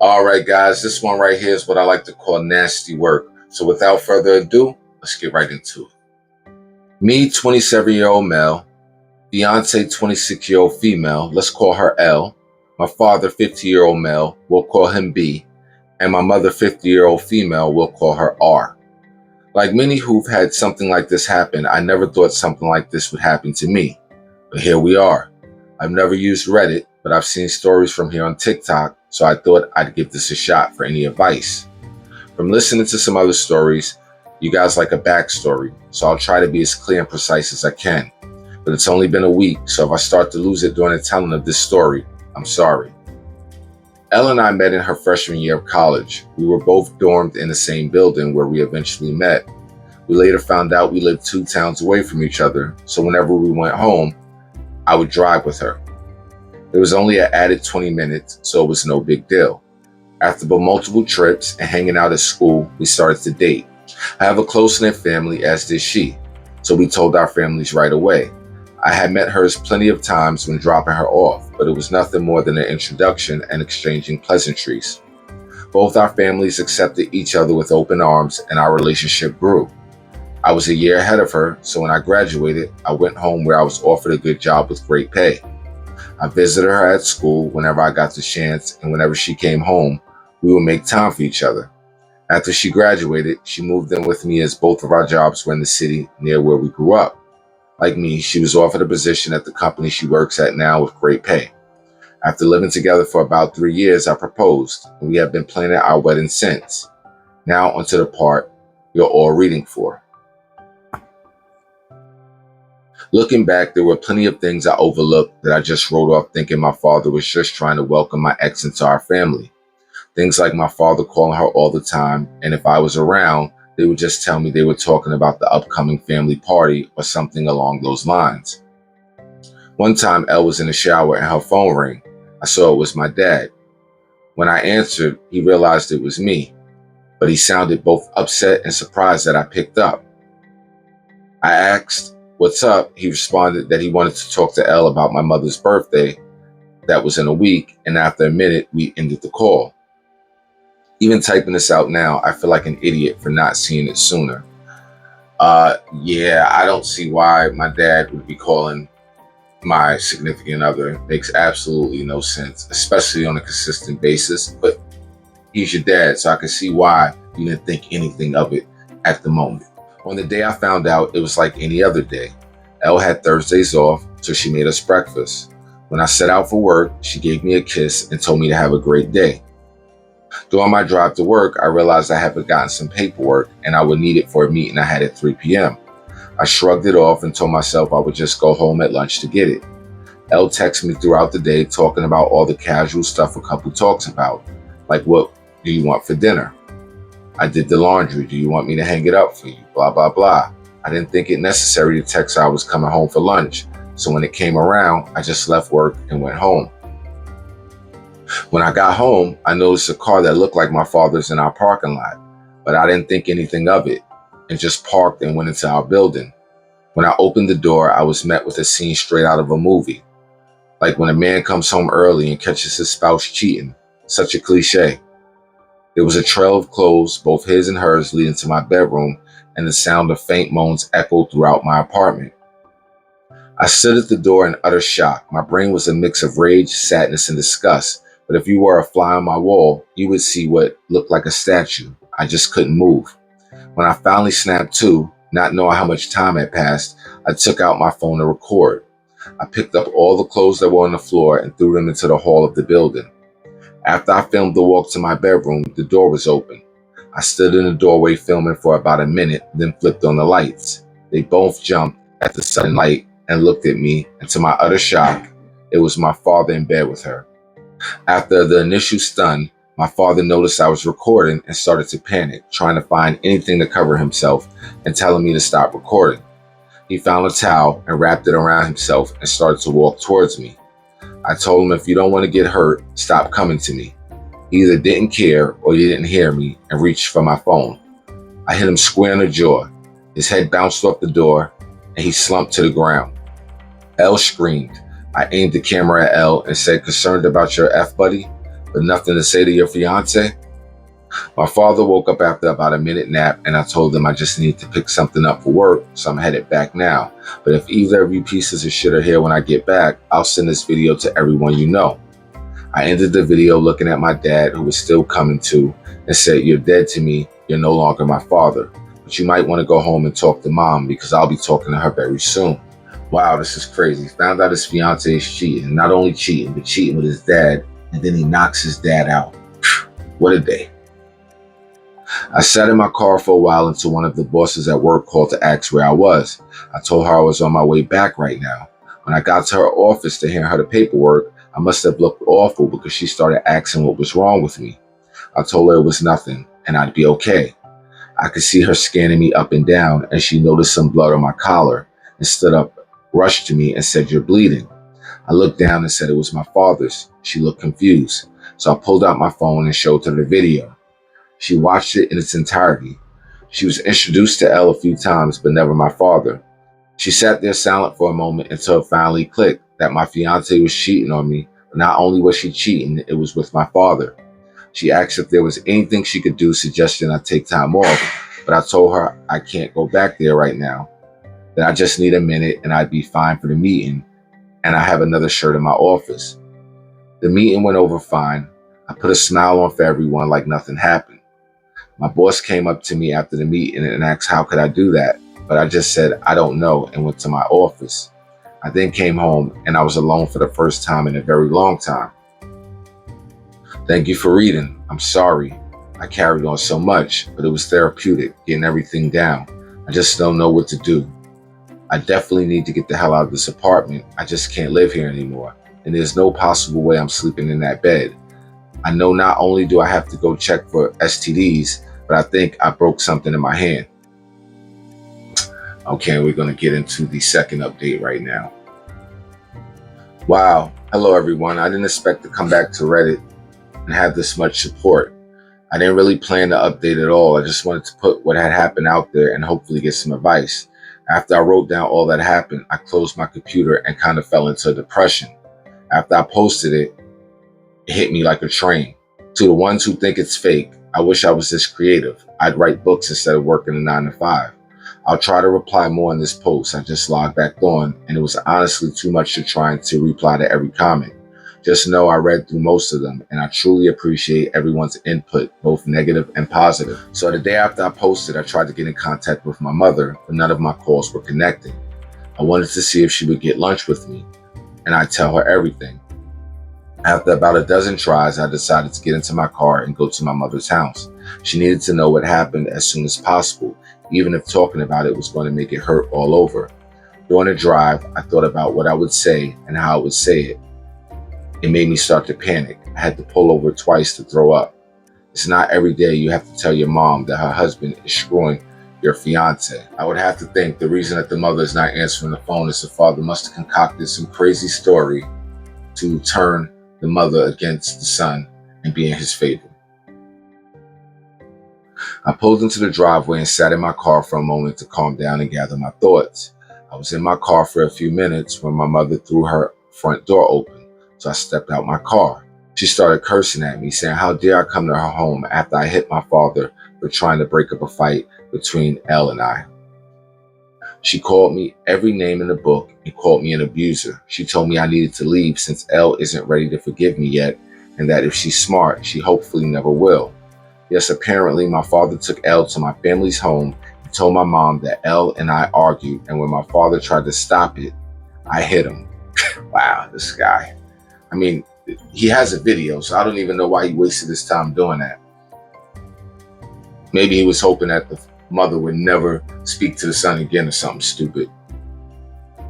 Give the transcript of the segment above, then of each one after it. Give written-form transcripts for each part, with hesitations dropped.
All right, guys, this one right here is what I like to call nasty work. So without further ado, let's get right into it. Me, 27-year-old male, fiance, 26-year-old female, let's call her L. My father, 50-year-old male, we'll call him B. And my mother, 50-year-old female, we'll call her R. Like many who've had something like this happen, I never thought something like this would happen to me. But here we are. I've never used Reddit, but I've seen stories from here on TikTok, so I thought I'd give this a shot for any advice. From listening to some other stories, you guys like a backstory, so I'll try to be as clear and precise as I can. But it's only been a week, so if I start to lose it during the telling of this story, I'm sorry. Elle and I met in her freshman year of college. We were both dormed in the same building where we eventually met. We later found out we lived 2 towns away from each other, so whenever we went home, I would drive with her. It was only an added 20 minutes, so it was no big deal. After multiple trips and hanging out at school, we started to date. I have a close-knit family, as did she, so we told our families right away. I had met hers plenty of times when dropping her off, but it was nothing more than an introduction and exchanging pleasantries. Both our families accepted each other with open arms, and our relationship grew. I was a year ahead of her, so when I graduated, I went home where I was offered a good job with great pay. I visited her at school whenever I got the chance, and whenever she came home, we would make time for each other. After she graduated, she moved in with me as both of our jobs were in the city near where we grew up. Like me, she was offered a position at the company she works at now with great pay. After living together for about 3 years, I proposed, and we have been planning our wedding since. Now onto the part you're all reading for. Looking back, there were plenty of things I overlooked that I just wrote off thinking my father was just trying to welcome my ex into our family. Things like my father calling her all the time, and if I was around, they would just tell me they were talking about the upcoming family party or something along those lines. One time, Elle was in the shower and her phone rang. I saw it was my dad. When I answered, he realized it was me, but he sounded both upset and surprised that I picked up. I asked, "What's up?" He responded that he wanted to talk to Elle about my mother's birthday. That was in a week, and after a minute, we ended the call. Even typing this out now, I feel like an idiot for not seeing it sooner. Yeah, I don't see why my dad would be calling my significant other. It makes absolutely no sense, especially on a consistent basis. But he's your dad, so I can see why you didn't think anything of it at the moment. On the day I found out, it was like any other day. Elle had Thursdays off, so she made us breakfast. When I set out for work, she gave me a kiss and told me to have a great day. During my drive to work, I realized I had forgotten some paperwork and I would need it for a meeting I had at 3 p.m. I shrugged it off and told myself I would just go home at lunch to get it. Elle texted me throughout the day talking about all the casual stuff a couple talks about, like what do you want for dinner? I did the laundry. Do you want me to hang it up for you? Blah, blah, blah. I didn't think it necessary to text her I was coming home for lunch, so when it came around, I just left work and went home. When I got home, I noticed a car that looked like my father's in our parking lot, but I didn't think anything of it and just parked and went into our building. When I opened the door, I was met with a scene straight out of a movie. Like when a man comes home early and catches his spouse cheating. Such a cliche. There was a trail of clothes, both his and hers, leading to my bedroom, and the sound of faint moans echoed throughout my apartment. I stood at the door in utter shock. My brain was a mix of rage, sadness, and disgust. But if you were a fly on my wall, you would see what looked like a statue. I just couldn't move. When I finally snapped to, not knowing how much time had passed, I took out my phone to record. I picked up all the clothes that were on the floor and threw them into the hall of the building. After I filmed the walk to my bedroom, the door was open. I stood in the doorway filming for about a minute, then flipped on the lights. They both jumped at the sudden light and looked at me, and to my utter shock, it was my father in bed with her. After the initial stun, my father noticed I was recording and started to panic, trying to find anything to cover himself and telling me to stop recording. He found a towel and wrapped it around himself and started to walk towards me. I told him if you don't want to get hurt, stop coming to me. He either didn't care or he didn't hear me and reached for my phone. I hit him square in the jaw. His head bounced off the door and he slumped to the ground. Elle screamed. I aimed the camera at Elle and said, "Concerned about your F buddy?" but nothing to say to your fiance? My father woke up after about a minute nap, and I told him I just need to pick something up for work, so I'm headed back now. But if either of you pieces of shit are here when I get back, I'll send this video to everyone you know. I ended the video looking at my dad, who was still coming to, and said, "You're dead to me. You're no longer my father. But you might want to go home and talk to mom because I'll be talking to her very soon." Wow, this is crazy. Found out his fiance is cheating. Not only cheating, but cheating with his dad. And then he knocks his dad out. What a day. I sat in my car for a while until one of the bosses at work called to ask where I was. I told her I was on my way back right now. When I got to her office to hand her the paperwork, I must have looked awful because she started asking what was wrong with me. I told her it was nothing and I'd be okay. I could see her scanning me up and down, and she noticed some blood on my collar and stood up, rushed to me and said, "You're bleeding." I looked down and said it was my father's. She looked confused. So I pulled out my phone and showed her the video. She watched it in its entirety. She was introduced to Elle a few times, but never my father. She sat there silent for a moment until it finally clicked that my fiance was cheating on me. But not only was she cheating, it was with my father. She asked if there was anything she could do, suggesting I take time off, but I told her I can't go back there right now, that I just need a minute and I'd be fine for the meeting, and I have another shirt in my office. The meeting went over fine. I put a smile on for everyone like nothing happened. My boss came up to me after the meeting and asked how could I do that, but I just said I don't know and went to my office. I then came home and I was alone for the first time in a very long time. Thank you for reading. I'm sorry. I carried on so much, but it was therapeutic getting everything down. I just don't know what to do. I definitely need to get the hell out of this apartment. I just can't live here anymore. And there's no possible way I'm sleeping in that bed. I know not only do I have to go check for STDs, but I think I broke something in my hand. Okay, we're going to get into the second update right now. Wow. Hello, everyone. I didn't expect to come back to Reddit and have this much support. I didn't really plan to update at all. I just wanted to put what had happened out there and hopefully get some advice. After I wrote down all that happened, I closed my computer and kind of fell into a depression. After I posted it, it hit me like a train. To the ones who think it's fake, I wish I was this creative. I'd write books instead of working a 9 to 5. I'll try to reply more in this post. I just logged back on, and it was honestly too much to try to reply to every comment. Just know I read through most of them, and I truly appreciate everyone's input, both negative and positive. So the day after I posted, I tried to get in contact with my mother, but none of my calls were connecting. I wanted to see if she would get lunch with me, and I'd tell her everything. After about a dozen tries, I decided to get into my car and go to my mother's house. She needed to know what happened as soon as possible, even if talking about it was going to make it hurt all over. During the drive, I thought about what I would say and how I would say it. It made me start to panic. I had to pull over twice to throw up. It's not every day you have to tell your mom that her husband is screwing your fiance. I would have to think the reason that the mother is not answering the phone is the father must have concocted some crazy story to turn the mother against the son and be in his favor. I pulled into the driveway and sat in my car for a moment to calm down and gather my thoughts. I was in my car for a few minutes when my mother threw her front door open, so I stepped out my car. She started cursing at me, saying how dare I come to her home after I hit my father for trying to break up a fight between Elle and I. She called me every name in the book and called me an abuser. She told me I needed to leave since Elle isn't ready to forgive me yet, and that if she's smart, she hopefully never will. Yes, apparently my father took Elle to my family's home and told my mom that Elle and I argued, and when my father tried to stop it, I hit him. Wow, this guy. I mean, he has a video, so I don't even know why he wasted his time doing that. Maybe he was hoping that the mother would never speak to the son again or something stupid.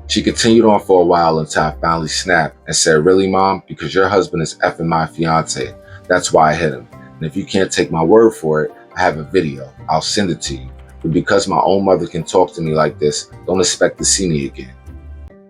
She continued on for a while until I finally snapped and said, "Really, Mom? Because your husband is effing my fiance. That's why I hit him. And if you can't take my word for it, I have a video. I'll send it to you. But because my own mother can talk to me like this, don't expect to see me again.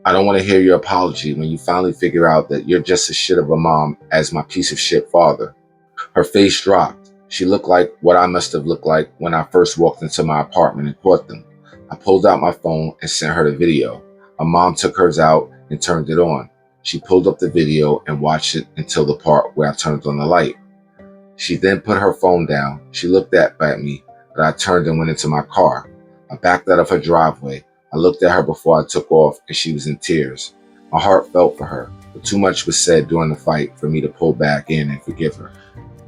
I don't want to hear your apology when you finally figure out that you're just as shit of a mom as my piece of shit father." Her face dropped. She looked like what I must have looked like when I first walked into my apartment and caught them. I pulled out my phone and sent her the video. My mom took hers out and turned it on. She pulled up the video and watched it until the part where I turned on the light. She then put her phone down. She looked at me, but I turned and went into my car. I backed out of her driveway. I looked at her before I took off, and she was in tears. My heart felt for her, but too much was said during the fight for me to pull back in and forgive her.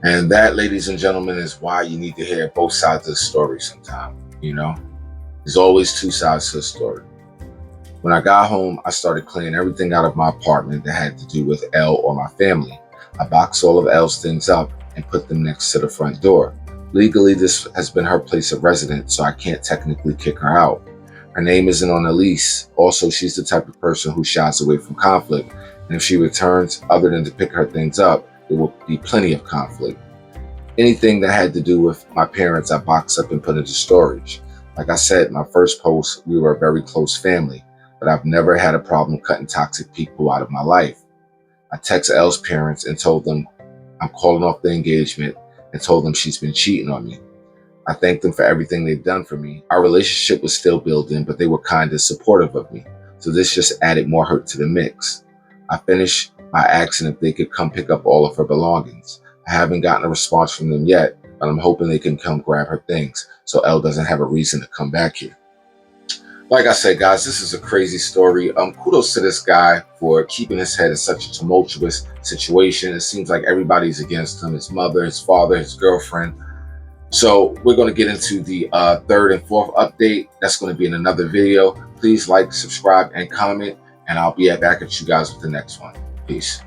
And that, ladies and gentlemen, is why you need to hear both sides of the story sometimes. There's always two sides to the story. When I got home, I started clearing everything out of my apartment that had to do with Elle or my family. I boxed all of Elle's things up and put them next to the front door. Legally, this has been her place of residence, so I can't technically kick her out. Her name isn't on the lease. Also, she's the type of person who shies away from conflict, and if she returns, other than to pick her things up, there will be plenty of conflict. Anything that had to do with my parents, I boxed up and put into storage. Like I said in my first post, we were a very close family, but I've never had a problem cutting toxic people out of my life. I texted Elle's parents and told them I'm calling off the engagement and told them she's been cheating on me. I thanked them for everything they've done for me. Our relationship was still building, but they were kind and supportive of me. So this just added more hurt to the mix. I finished by asking if they could come pick up all of her belongings. I haven't gotten a response from them yet, but I'm hoping they can come grab her things so Elle doesn't have a reason to come back here. Like I said, guys, this is a crazy story. Kudos to this guy for keeping his head in such a tumultuous situation. It seems like everybody's against him, his mother, his father, his girlfriend. So we're going to get into the third and fourth update. That's going to be in another video. Please like, subscribe, and comment, and I'll be back at you guys with the next one. Peace.